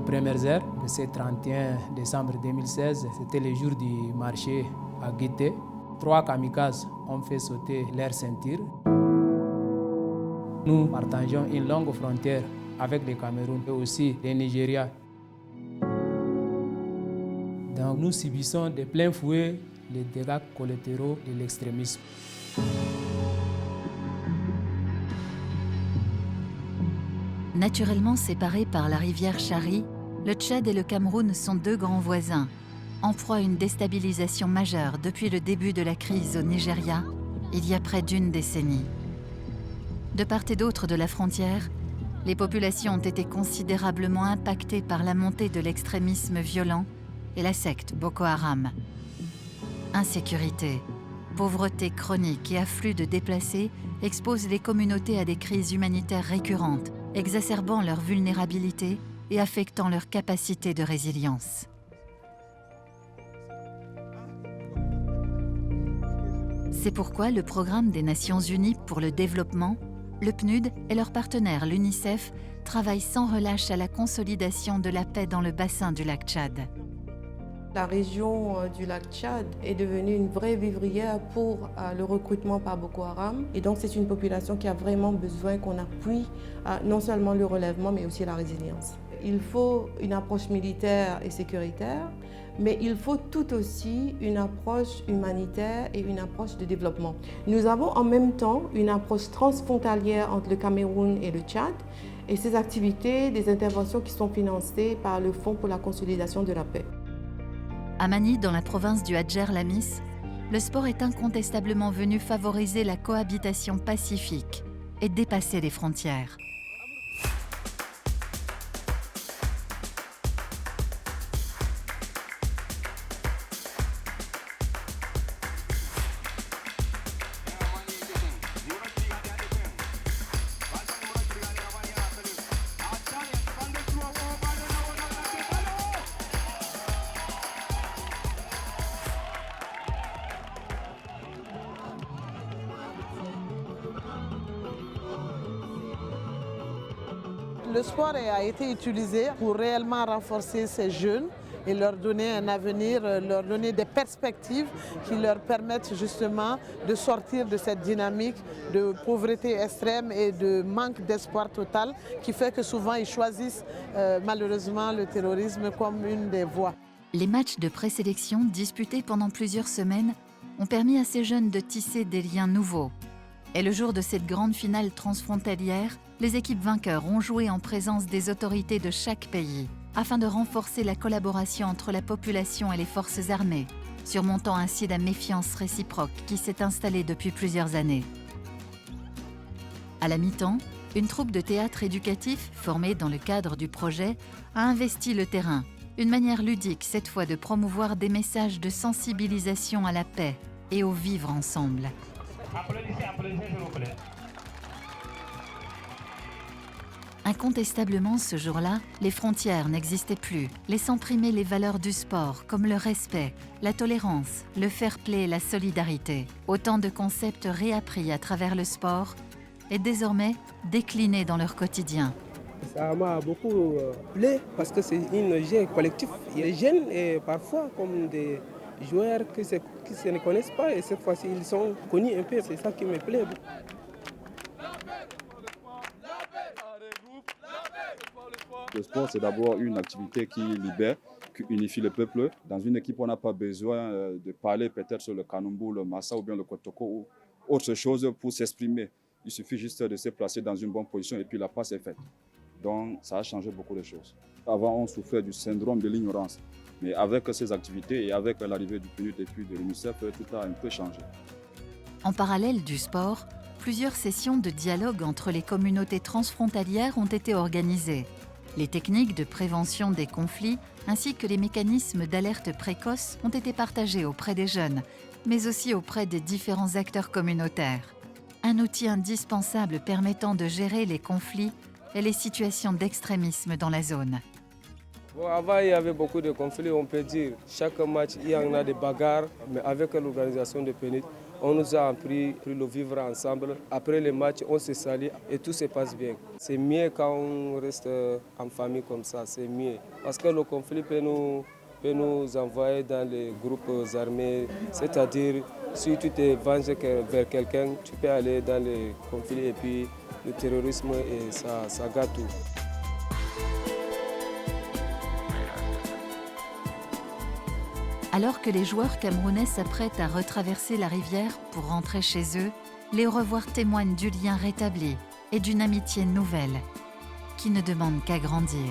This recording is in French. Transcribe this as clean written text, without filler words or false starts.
premières heures de ce 31 décembre 2016. C'était le jour du marché à Guité. 3 kamikazes ont fait sauter leur ceinture. Nous partageons une longue frontière avec le Cameroun et aussi le Nigeria. Donc nous subissons de plein fouet les dégâts collatéraux de l'extrémisme. Naturellement séparés par la rivière Chari, le Tchad et le Cameroun sont 2 grands voisins, en proie à une déstabilisation majeure depuis le début de la crise au Nigeria, il y a près d'1 décennie. De part et d'autre de la frontière, les populations ont été considérablement impactées par la montée de l'extrémisme violent et la secte Boko Haram. Insécurité, pauvreté chronique et afflux de déplacés exposent les communautés à des crises humanitaires récurrentes, exacerbant leur vulnérabilité et affectant leur capacité de résilience. C'est pourquoi le Programme des Nations Unies pour le développement, le PNUD et leur partenaire l'UNICEF travaillent sans relâche à la consolidation de la paix dans le bassin du lac Tchad. La région du lac Tchad est devenue une vraie vivrière pour le recrutement par Boko Haram. Et donc c'est une population qui a vraiment besoin qu'on appuie non seulement le relèvement mais aussi la résilience. Il faut une approche militaire et sécuritaire, mais il faut tout aussi une approche humanitaire et une approche de développement. Nous avons en même temps une approche transfrontalière entre le Cameroun et le Tchad et ces activités, des interventions qui sont financées par le Fonds pour la consolidation de la paix. À Mani, dans la province du Hadjer-Lamis, le sport est incontestablement venu favoriser la cohabitation pacifique et dépasser les frontières. Le sport a été utilisé pour réellement renforcer ces jeunes et leur donner un avenir, leur donner des perspectives qui leur permettent justement de sortir de cette dynamique de pauvreté extrême et de manque d'espoir total qui fait que souvent ils choisissent malheureusement le terrorisme comme une des voies. Les matchs de présélection disputés pendant plusieurs semaines ont permis à ces jeunes de tisser des liens nouveaux. Et le jour de cette grande finale transfrontalière, les équipes vainqueurs ont joué en présence des autorités de chaque pays, afin de renforcer la collaboration entre la population et les forces armées, surmontant ainsi la méfiance réciproque qui s'est installée depuis plusieurs années. À la mi-temps, une troupe de théâtre éducatif, formée dans le cadre du projet, a investi le terrain, une manière ludique cette fois de promouvoir des messages de sensibilisation à la paix et au vivre ensemble. Applaudissez s'il vous plaît. Incontestablement, ce jour-là, les frontières n'existaient plus, laissant primer les valeurs du sport comme le respect, la tolérance, le fair-play et la solidarité. Autant de concepts réappris à travers le sport et désormais déclinés dans leur quotidien. Ça m'a beaucoup plu parce que c'est un jeu collectif. Il y a des jeunes et parfois comme des joueurs qui se ne connaissent pas et cette fois-ci ils sont connus un peu. C'est ça qui me plaît. Le sport, c'est d'abord une activité qui libère, qui unifie le peuple. Dans une équipe, on n'a pas besoin de parler peut-être sur le kanumbu, le massa ou bien le kotoko ou autre chose pour s'exprimer. Il suffit juste de se placer dans une bonne position et puis la passe est faite. Donc, ça a changé beaucoup de choses. Avant, on souffrait du syndrome de l'ignorance. Mais avec ces activités et avec l'arrivée du PNUD et puis de l'UNICEF, tout a un peu changé. En parallèle du sport, plusieurs sessions de dialogue entre les communautés transfrontalières ont été organisées. Les techniques de prévention des conflits ainsi que les mécanismes d'alerte précoce ont été partagés auprès des jeunes, mais aussi auprès des différents acteurs communautaires. Un outil indispensable permettant de gérer les conflits et les situations d'extrémisme dans la zone. Bon, avant, il y avait beaucoup de conflits, on peut dire. Chaque match, il y en a des bagarres, mais avec l'organisation de PNUD, On nous a appris le vivre ensemble. Après le match, on se salue et tout se passe bien. C'est mieux quand on reste en famille comme ça, c'est mieux. Parce que le conflit peut nous envoyer dans les groupes armés. C'est-à-dire, si tu te venges vers quelqu'un, tu peux aller dans les conflits et puis le terrorisme, et ça gâte tout. Alors que les joueurs camerounais s'apprêtent à retraverser la rivière pour rentrer chez eux, les au revoir témoignent du lien rétabli et d'une amitié nouvelle qui ne demande qu'à grandir.